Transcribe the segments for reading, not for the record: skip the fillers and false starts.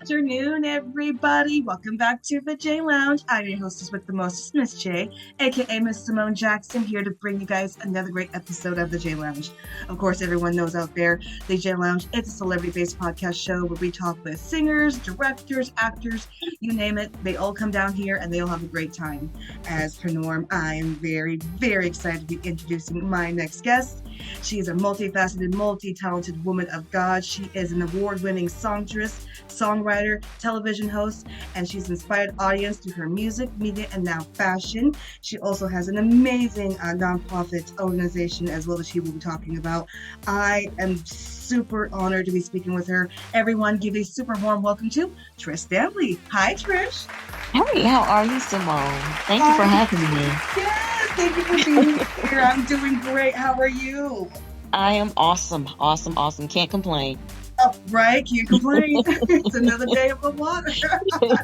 afternoon, everybody. Welcome back to the J Lounge. I'm your hostess with the most, Miss J, aka Miss Simone Jackson, here to bring you guys another great episode of the J Lounge. Of course, everyone knows out there, the J Lounge is a celebrity-based podcast show where we talk with singers, directors, actors, you name it. They all come down here and they all have a great time. As per norm, I am very, very excited to be introducing my next guest. She is a multifaceted, multi-talented woman of God. She is an award-winning songstress, songwriter, television host, and she's inspired audience through her music, media, and now fashion. She also has an amazing nonprofit organization as well that she will be talking about. I am super honored to be speaking with her. Everyone, give a super warm welcome to Trish Standley. Hi, Trish. Hey, how are you, Simone? Thank you for Hi. having me. Yes, thank you for being here. I'm doing great. How are you? I am awesome, awesome, awesome. Can't complain. Oh, right, can't complain. It's another day of the water.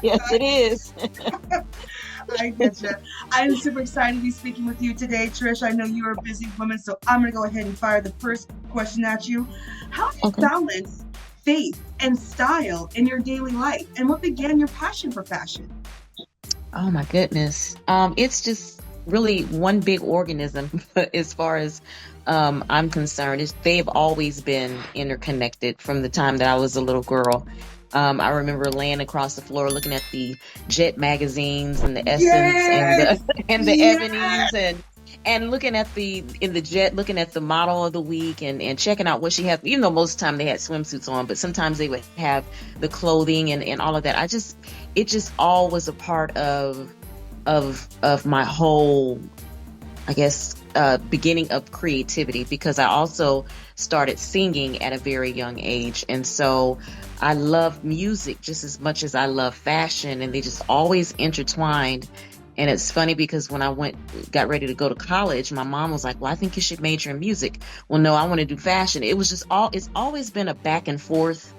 Yes, it is. I get you. I'm super excited to be speaking with you today, Trish. I know you're a busy woman, so I'm going to go ahead and fire the first question at you. How do you Okay. balance faith and style in your daily life? And what began your passion for fashion? Oh my goodness. It's just really one big organism as far as I'm concerned. They've always been interconnected from the time that I was a little girl. I remember laying across the floor looking at the Jet magazines and the Essence and Yes! the and the Yes! Ebony's and looking at the in the Jet, looking at the model of the week and checking out what she had. You know, most of the time they had swimsuits on, but sometimes they would have the clothing and all of that. It just all was a part of my whole, I guess, beginning of creativity, because I also started singing at a very young age. And so I love music just as much as I love fashion, and they just always intertwined. And it's funny because when got ready to go to college, my mom was like, well, I think you should major in music. Well, no, I want to do fashion. It's always been a back and forth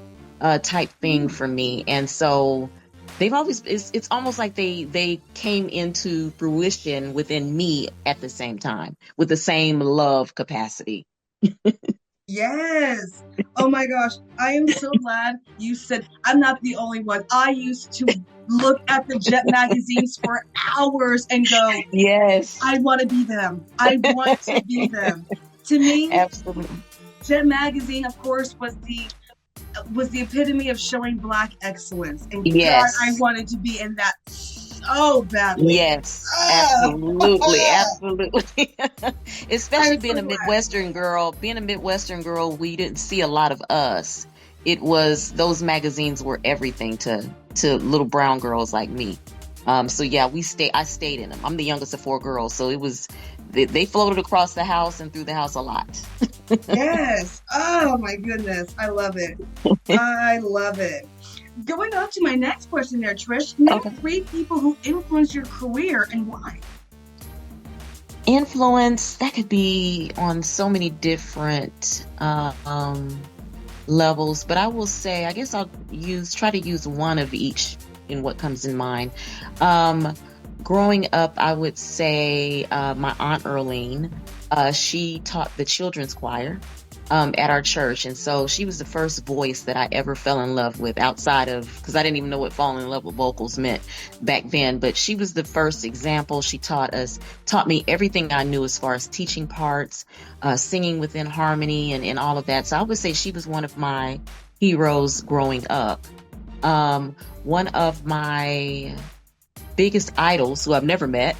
type thing for me. And so it's almost like they came into fruition within me at the same time with the same love capacity. Yes. Oh my gosh. I am so glad you said I'm not the only one. I used to look at the Jet magazines for hours and go, Yes. I want to be them. I want to be them. To me, Absolutely. Jet magazine, of course, was the epitome of showing Black excellence. And God, I Yes. wanted to be in that so badly. Yes, Oh, absolutely, absolutely. Especially I'm so glad. being a Midwestern girl, we didn't see a lot of us. It was those magazines were everything to little brown girls like me. So yeah, I stayed in them. I'm the youngest of four girls, so they floated across the house and through the house a lot. Yes. Oh my goodness. I love it. I love it. Going on to my next question there, Trish. Name Okay. three people who influenced your career and why. Influence that could be on so many different levels, but I will say, I guess try to use one of each in what comes in mind. Um, Growing up, I would say my aunt Earlene, she taught the children's choir at our church. And so she was the first voice that I ever fell in love with outside of, because I didn't even know what falling in love with vocals meant back then. But she was the first example. She taught me everything I knew as far as teaching parts, singing within harmony and all of that. So I would say she was one of my heroes growing up. One of my biggest idols who I've never met.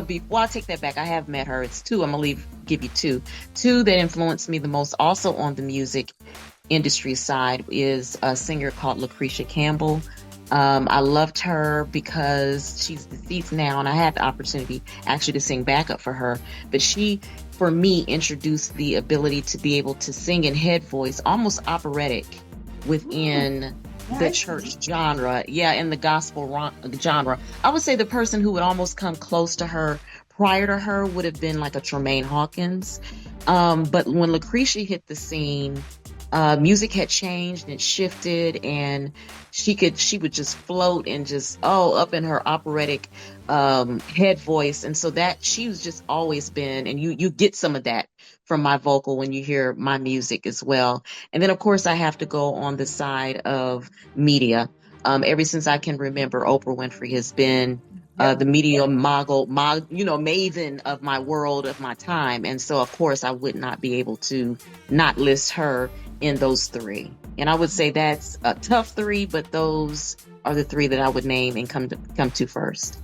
Before I take that back, I have met her. It's two. I'm gonna give you two. Two that influenced me the most, also on the music industry side, is a singer called Lucretia Campbell. I loved her because she's deceased now, and I had the opportunity actually to sing backup for her. But she, for me, introduced the ability to be able to sing in head voice, almost operatic, Hmm. within Yeah, the I see. church genre. Yeah, in the genre. I would say the person who would almost come close to her prior to her would have been like a Tremaine Hawkins. But when Lucretia hit the scene, music had changed and shifted, and she would just float and just, up in her operatic head voice. And so that she was just always been, and you get some of that from my vocal when you hear my music as well. And then of course I have to go on the side of media. Ever since I can remember, Oprah Winfrey has been Yep. the media maven of my world, of my time. And so, of course, I would not be able to not list her in those three. And I would say that's a tough three, but those are the three that I would name and come to first.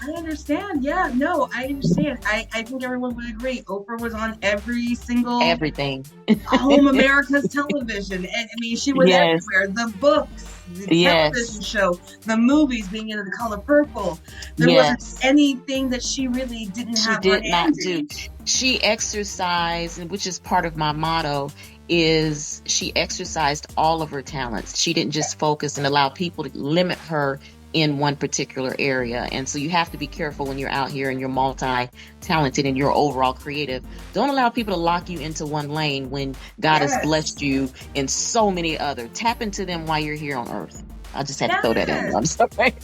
I understand. Yeah, no, I understand. I think everyone would agree. Oprah was on every single Everything. Home America's television. And I mean, she was Yes. everywhere. The books, the television Yes. show, the movies being in The Color Purple. There wasn't Yes. anything that she really didn't She have her did hand not do. in. She exercised, and which is part of my motto, is she exercised all of her talents. She didn't just focus and allow people to limit her in one particular area. And so you have to be careful when you're out here and you're multi-talented and you're overall creative. Don't allow people to lock you into one lane when God has Yes. blessed you in so many other. Tap into them while you're here on earth. I just had to throw that in there. Yes. I'm sorry.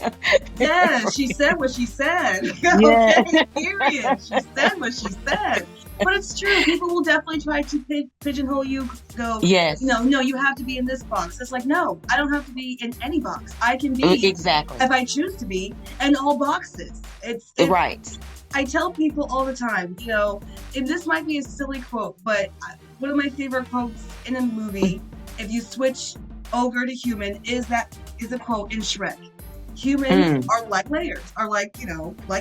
Yes. She said what she said. Yeah. Okay, period. She said what she said. But it's true. People will definitely try to pigeonhole you, go, Yes. no, you have to be in this box. It's like, no, I don't have to be in any box. I can be, Exactly. if I choose to be, in all boxes. It's Right. I tell people all the time, and this might be a silly quote, but one of my favorite quotes in a movie, if you switch ogre to human, is a quote in Shrek. Humans Mm. are like layers, are like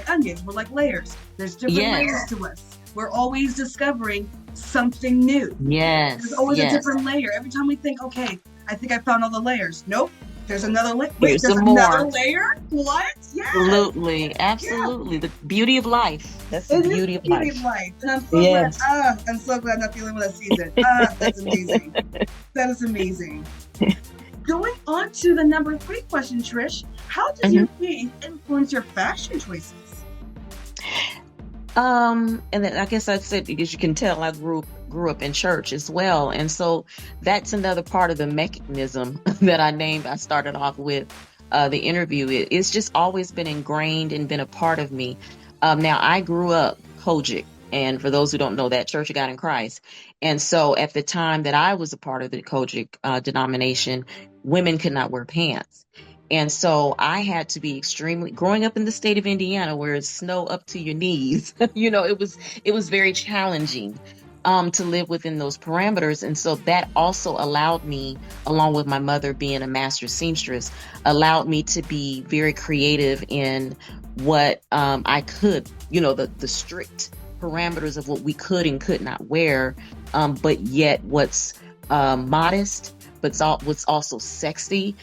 onions. We're like layers. There's different layers Yes. to us. We're always discovering something new. There's Yes. always a Yes. different layer. Every time we think, okay, I think I found all the layers. Nope. There's another layer. Wait, Here's there's some another more. layer? What? Yes. Absolutely. Yeah. Absolutely. The beauty of life. That's the It is beauty the of beauty of life. life. And Yes. I'm so glad I'm not the only one that sees it. That's amazing. That is amazing. Going on to the number 3 question, Trish. How does your faith influence your fashion choices? And then I guess I said, because you can tell I grew up in church as well. And so that's another part of the mechanism that I started off with the interview. It's just always been ingrained and been a part of me. Now I grew up Kojic. And for those who don't know that, Church of God in Christ. And so at the time that I was a part of the Kojic denomination, women could not wear pants. And so I had to be growing up in the state of Indiana where it's snow up to your knees. It was very challenging to live within those parameters. And so that also allowed me, along with my mother being a master seamstress, allowed me to be very creative in what I could, the strict parameters of what we could and could not wear, but yet what's modest, but what's also sexy,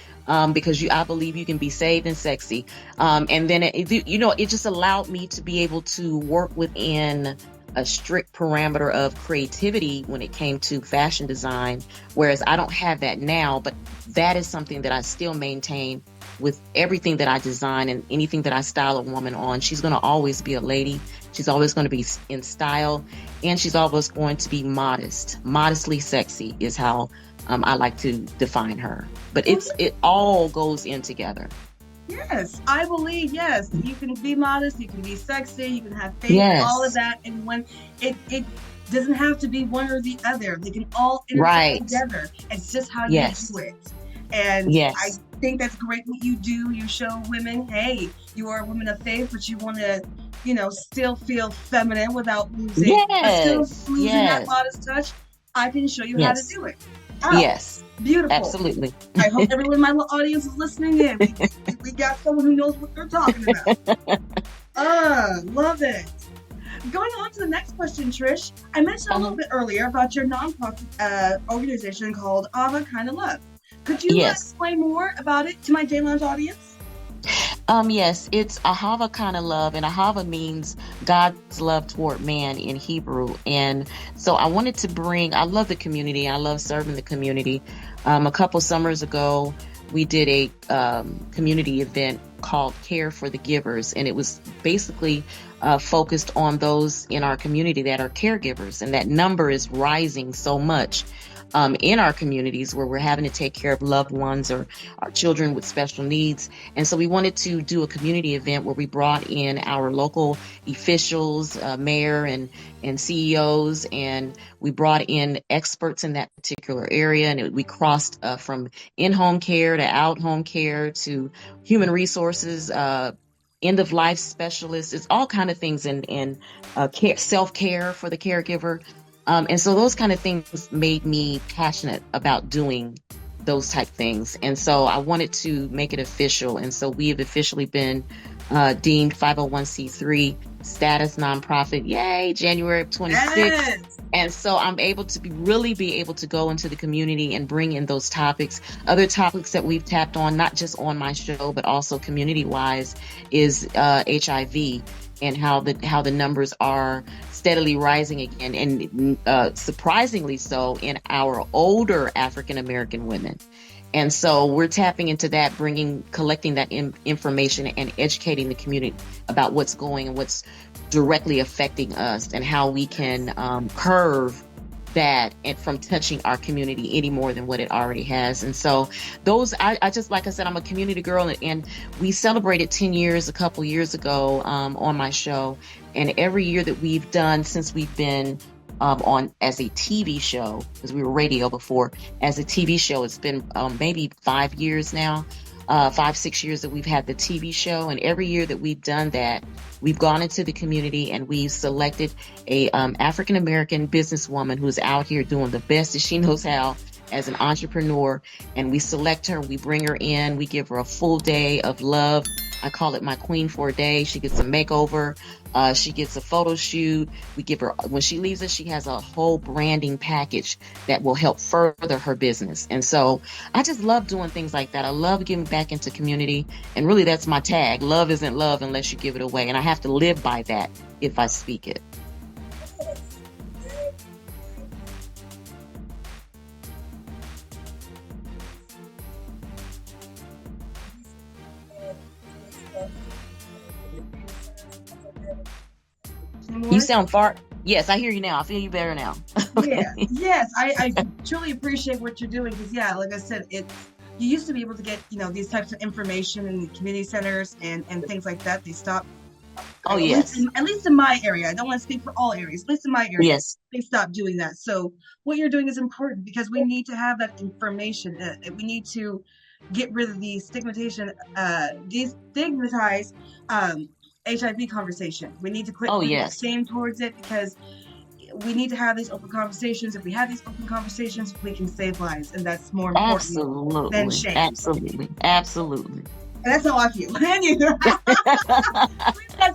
because I believe you can be saved and sexy. And then it just allowed me to be able to work within a strict parameter of creativity when it came to fashion design, whereas I don't have that now, but that is something that I still maintain with everything that I design and anything that I style a woman on. She's going to always be a lady. She's always going to be in style, and she's always going to be modest. Modestly sexy is how I like to define her. But it all goes in together. Yes, I believe, yes. You can be modest, you can be sexy, you can have faith, all of Yes. that. And when it doesn't have to be one or the other, they can all interplay Right. together. It's just how you Yes. do it. And I Yes. think that's great what you do. You show women, hey, you are a woman of faith, but you want to, still feel feminine without still Yes. losing that Yes. modest touch. I can show you how to Yes. do it. Oh, Yes. beautiful. Absolutely. I hope everyone in my audience is listening in. We got someone who knows what they're talking about. Love it. Going on to the next question, Trish. I mentioned a little bit earlier about your nonprofit organization called Ava Kind of Love. Could you explain more about it to my J Lounge audience? Yes, it's Ahava Kind of Love, and Ahava means God's love toward man in Hebrew. And so I love the community. I love serving the community. A couple summers ago, we did a community event called Care for the Givers, and it was basically focused on those in our community that are caregivers, and that number is rising so much. in our communities where we're having to take care of loved ones or our children with special needs. And so we wanted to do a community event where we brought in our local officials, mayor and CEOs, and we brought in experts in that particular area. And we crossed from in-home care to out-home care to human resources, end of life specialists. It's all kind of things in care, self-care for the caregiver. And so those kind of things made me passionate about doing those type things. And so I wanted to make it official. And so we have officially been deemed 501c3 status nonprofit. Yay, January of 26. Yes. And so I'm able to really be able to go into the community and bring in those topics. Other topics that we've tapped on, not just on my show, but also community wise, is HIV and how the numbers are steadily rising again, and surprisingly so in our older African American women. And so we're tapping into that, collecting that information and educating the community about what's going and what's directly affecting us and how we can curve that and from touching our community any more than what it already has. And so those, I just, like I said, I'm a community girl, and we celebrated 10 years a couple years ago on my show. And every year that we've done since we've been on as a TV show, because we were radio before, as a TV show, it's been maybe 5 years now. 5-6 years that we've had the TV show, and every year that we've done that, we've gone into the community and we've selected a African American businesswoman who's out here doing the best that she knows how as an entrepreneur, and we select her, we bring her in, we give her a full day of love. I call it my queen for a day. She gets a makeover. She gets a photo shoot. We give her, when she leaves us, she has a whole branding package that will help further her business. And so I just love doing things like that. I love giving back into community. And really, that's my tag. Love isn't love unless you give it away. And I have to live by that if I speak it. You sound far. Yes, I hear you now. I feel you better now. Okay. Yeah, yes, I truly appreciate what you're doing, because yeah, like I said, you used to be able to get these types of information in the community centers and things like that. They stopped. Oh yes. At least in my area. I don't want to speak for all areas. At least in my area, yes, they stopped doing that. So what you're doing is important, because we need to have that information. We need to get rid of the stigmatized HIV conversation. We need to quit yes. shame towards it, because we need to have these open conversations. If we have these open conversations, we can save lives, and that's more important than shame. Absolutely. And that's how I feel. That's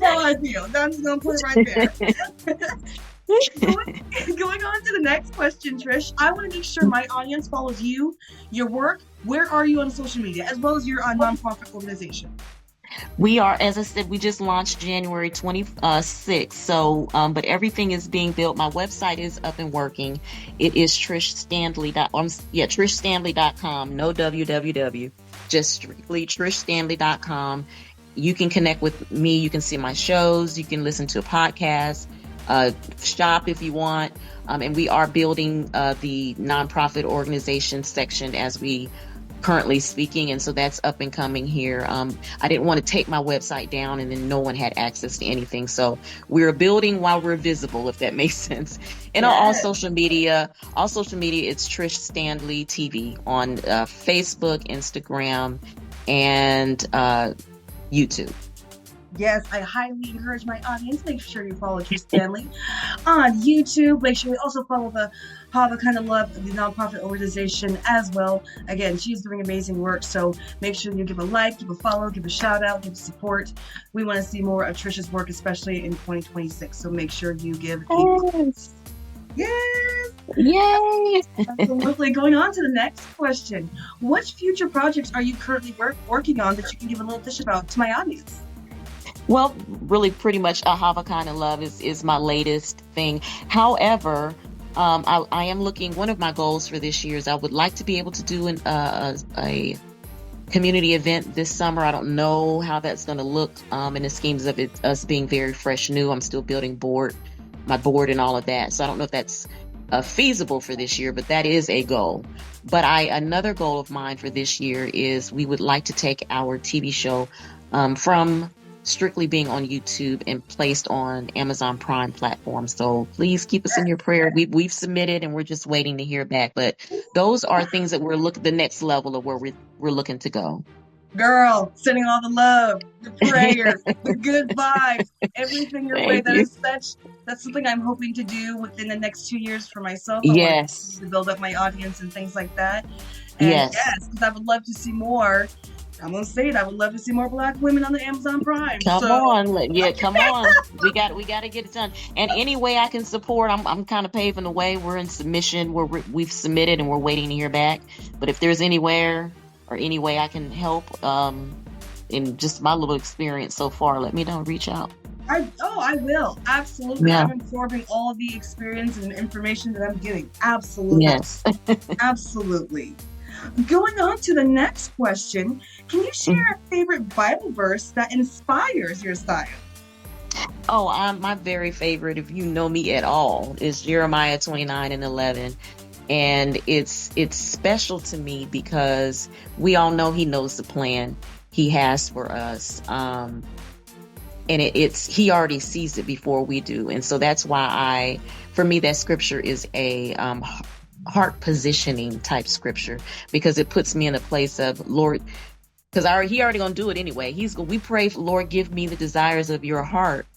how I feel. I'm just gonna put it right there. Going on to the next question, Trish. I want to make sure my audience follows you, your work. Where are you on social media, as well as your nonprofit organization? We are, as I said, we just launched January 26th. So, but everything is being built. My website is up and working. It is trishstanley.com. No www. Just strictly trishstanley.com. You can connect with me. You can see my shows. You can listen to a podcast, shop if you want. And we are building the nonprofit organization section as we currently speaking, and so that's up and coming here. I didn't want to take my website down and then no one had access to anything, so we're building while we're visible, if that makes sense. And yes. all social media, it's Trish Standley TV on Facebook, Instagram, and YouTube. Yes, I highly encourage my audience, make sure you follow Trish Standley on YouTube. Make sure you also follow the Hava Kind of Love, the nonprofit organization, as well. Again, she's doing amazing work, so make sure you give a like, give a follow, give a shout out, give support. We want to see more of Trish's work, especially in 2026, so make sure you give yes. Yes! Yay! Absolutely. Going on to the next question. What future projects are you currently working on that you can give a little dish about to my audience? Well, really pretty much a Hava Kind of Love is my latest thing. However, I am looking, one of my goals for this year is I would like to be able to do a community event this summer. I don't know how that's going to look in the schemes of us being very fresh new. I'm still building my board and all of that. So I don't know if that's feasible for this year, but that is a goal. But another goal of mine for this year is we would like to take our TV show from strictly being on YouTube and placed on Amazon Prime platform. So please keep us in your prayer. We've submitted and we're just waiting to hear back. But those are things that we're looking the next level of where we're looking to go. Girl, sending all the love, the prayers, the good vibes, everything your way. Thank you. That's something I'm hoping to do within the next 2 years for myself. I want to Yes. continue to build up my audience and things like that. And Yes. yes, because I would love to see more. I'm gonna say it. I would love to see more Black women on the Amazon Prime. Come So on. Yeah, come on. We got to get it done. And any way I can support, I'm kind of paving the way. We're in submission. We've submitted and we're waiting to hear back. But if there's anywhere or any way I can help, in just my little experience so far, let me know. Reach out. I will. Absolutely. Yeah. I'm absorbing all the experience and information that I'm getting. Absolutely. Yes. Absolutely. Going on to the next question, can you share a favorite Bible verse that inspires your style? Oh, my very favorite, if you know me at all, is Jeremiah 29:11. And it's special to me because we all know he knows the plan he has for us. And he already sees it before we do. And so that's why for me, that scripture is a heart positioning type scripture, because it puts me in a place of, Lord, because he already gonna do it anyway. We pray, Lord, give me the desires of your heart,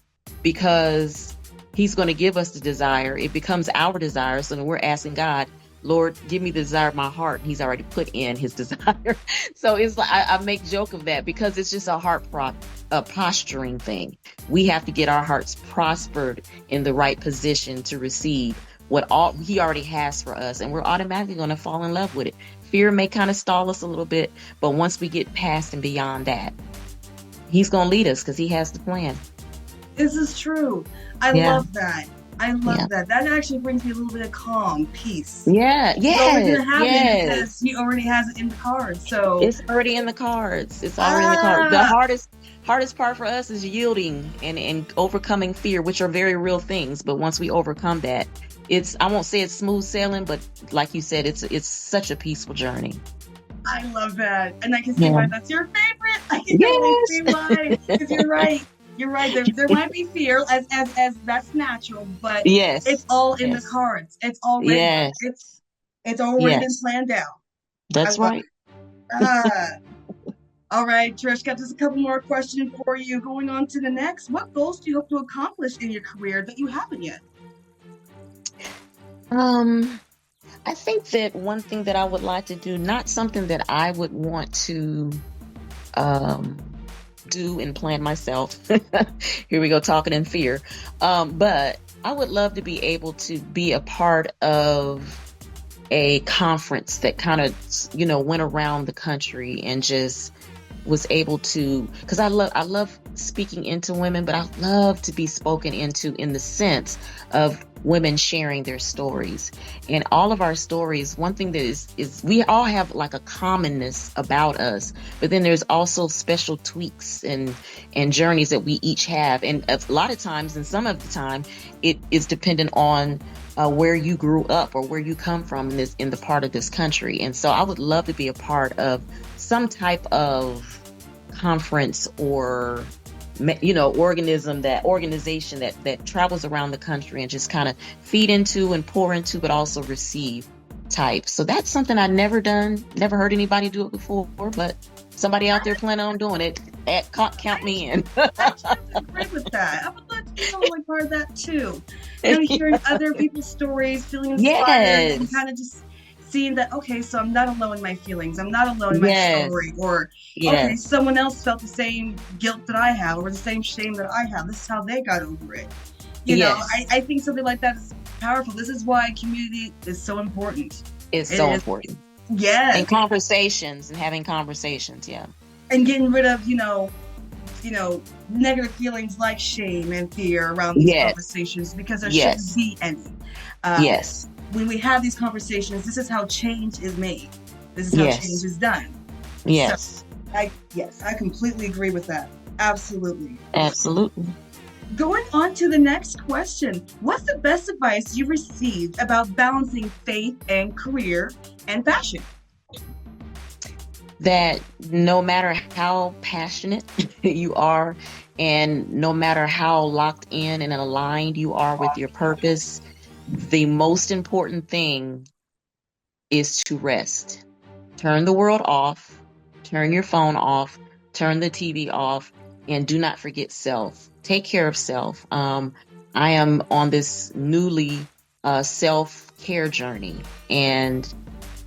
because he's going to give us the desire. It becomes our desire. So when we're asking God, Lord, give me the desire of my heart, he's already put in his desire. So it's like, I make joke of that because it's just a posturing thing. We have to get our hearts prospered in the right position to receive what all he already has for us. And we're automatically going to fall in love with it. Fear may kind of stall us a little bit, but once we get past and beyond that, he's going to lead us because he has the plan. This is true. I love that. I love that. That actually brings me a little bit of calm, peace. Yeah, It's always gonna happen because he already has it in the cards. So it's already in the cards. It's already in the cards. The hardest part for us is yielding and overcoming fear, which are very real things. But once we overcome that, I won't say it's smooth sailing, but like you said, it's such a peaceful journey. I love that, and I can see why that's your favorite. I can totally see why, because you're right. You're right. There might be fear, as that's natural, but it's all in the cards. It's already it's already been planned out. That's right. All right, Trish, got just a couple more questions for you. Going on to the next, what goals do you hope to accomplish in your career that you haven't yet? I think that one thing that I would like to do, not something that I would want to do and plan myself. Here we go, talking in fear. But I would love to be able to be a part of a conference that kind of, went around the country and just was able to, because I love speaking into women, but I love to be spoken into in the sense of women sharing their stories. And all of our stories, one thing that is we all have like a commonness about us, but then there's also special tweaks and journeys that we each have. And a lot of times, and some of the time, it is dependent on where you grew up or where you come from in the part of this country. And so I would love to be a part of some type of conference or organization that travels around the country and just kind of feed into and pour into, but also receive type. So that's something I've never done, never heard anybody do it before, but somebody out there planning on doing it, count me in. I agree with that. I would love to be like part of that too. Hearing other people's stories, feeling inspired, and kind of just seeing that, okay, so I'm not alone in my feelings. I'm not alone in my story. Or, okay, someone else felt the same guilt that I have or the same shame that I have. This is how they got over it. You know, I think something like that is powerful. This is why community is so important. It's so important. Yes. And conversations and having conversations, And getting rid of, negative feelings like shame and fear around these conversations, because there shouldn't be any. When we have these conversations, this is how change is made. This is how change is done. Yes. So, I completely agree with that. Absolutely. Absolutely. Going on to the next question. What's the best advice you've received about balancing faith and career and passion? That no matter how passionate you are, and no matter how locked in and aligned you are with your purpose, the most important thing is to rest. Turn the world off, turn your phone off, turn the TV off, and do not forget self. Take care of self. I am on this newly self care journey, and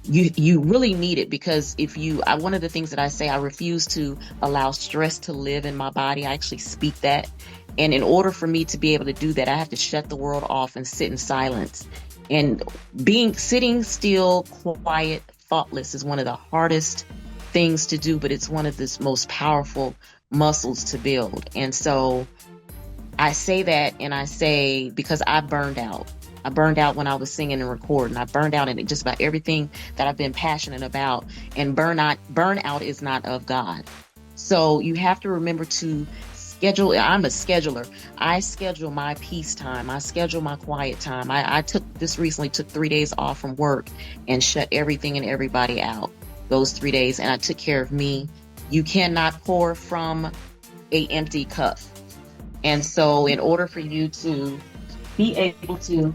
you really need it, because if you one of the things that I say, I refuse to allow stress to live in my body. I actually speak that, and in order for me to be able to do that, I have to shut the world off and sit in silence. And sitting still, quiet, thoughtless is one of the hardest things to do, but it's one of the most powerful muscles to build. And so I say that, and I say, because I burned out. I burned out when I was singing and recording. I burned out in just about everything that I've been passionate about. And burnout is not of God. So you have to remember to schedule. I'm a scheduler. I schedule my peace time. I schedule my quiet time. I recently took 3 days off from work and shut everything and everybody out those 3 days. And I took care of me. You cannot pour from a empty cup. And so in order for you to be able to,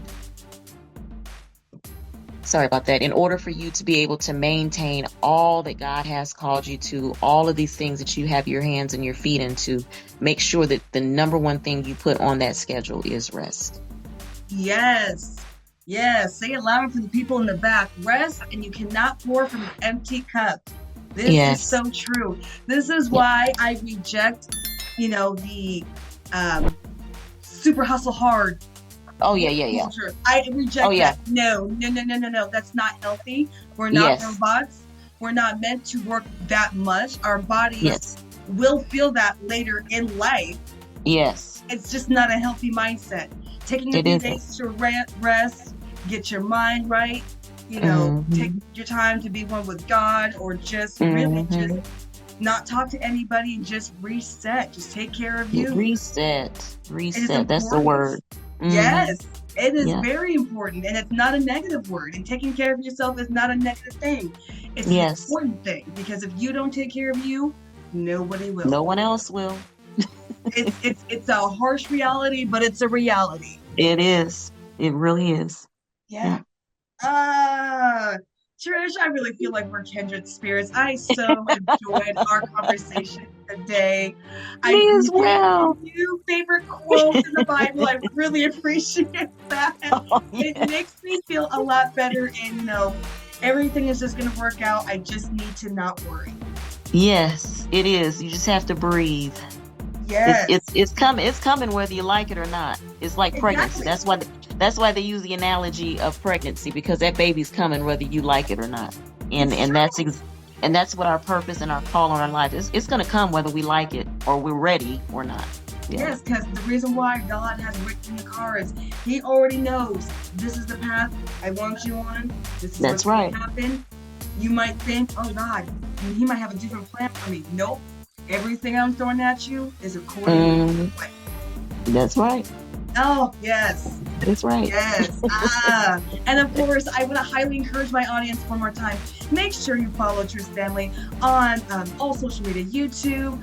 sorry about that, in order for you to be able to maintain all that God has called you to, all of these things that you have your hands and your feet into, make sure that the number one thing you put on that schedule is rest. Yes. Yes. Say it louder for the people in the back. Rest, and you cannot pour from an empty cup. This is so true. This is why I reject, the super hustle hard. Oh, yeah. Culture. I reject that. No. That's not healthy. We're not robots. We're not meant to work that much. Our bodies will feel that later in life. Yes. It's just not a healthy mindset. Taking a few days to rest, get your mind right, take your time to be one with God, or just really just not talk to anybody and just reset. Just take care of you. Reset. That's the word. Yes, it is very important, and it's not a negative word. And taking care of yourself is not a negative thing. It's an important thing, because if you don't take care of you, nobody will. No one else will. It's a harsh reality, but it's a reality. It is. It really is. Yeah. Trish, I really feel like we're kindred spirits. I so enjoyed our conversation today. Me as well. New favorite quote in the Bible. I really appreciate that. It makes me feel a lot better, and everything is just going to work out. I just need to not worry. Yes, it is. You just have to breathe. Yes. It's coming whether you like it or not. It's like pregnancy. That's why they use the analogy of pregnancy, because that baby's coming whether you like it or not. And that's what our purpose and our call on our life is. It's going to come whether we like it or we're ready or not. Yes, because the reason why God has written in the cards, He already knows this is the path I want you on. This is what's going to happen. You might think, oh God, He might have a different plan for me. Nope. Everything I'm throwing at you is according to the plan. That's right. Oh, yes. That's right. Yes. And of course, I want to highly encourage my audience one more time. Make sure you follow Trish Standley on all social media, YouTube.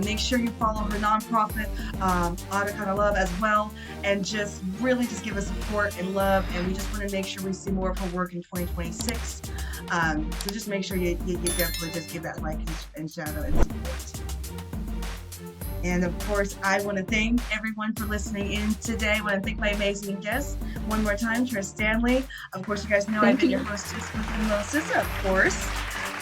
Make sure you follow her nonprofit, Kind of Love, as well. And just really just give us support and love. And we just want to make sure we see more of her work in 2026. So just make sure you definitely just give that like and shout out and support. And of course, I want to thank everyone for listening in today. I want to thank my amazing guests one more time, Trish Standley. Of course, you guys know I've been your hostess with the Moses, of course.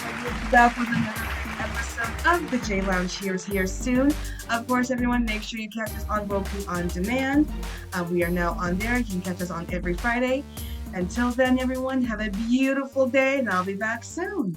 I will be back with another episode of the J Lounge here soon. Of course, everyone, make sure you catch us on Roku On Demand. We are now on there. You can catch us on every Friday. Until then, everyone, have a beautiful day, and I'll be back soon.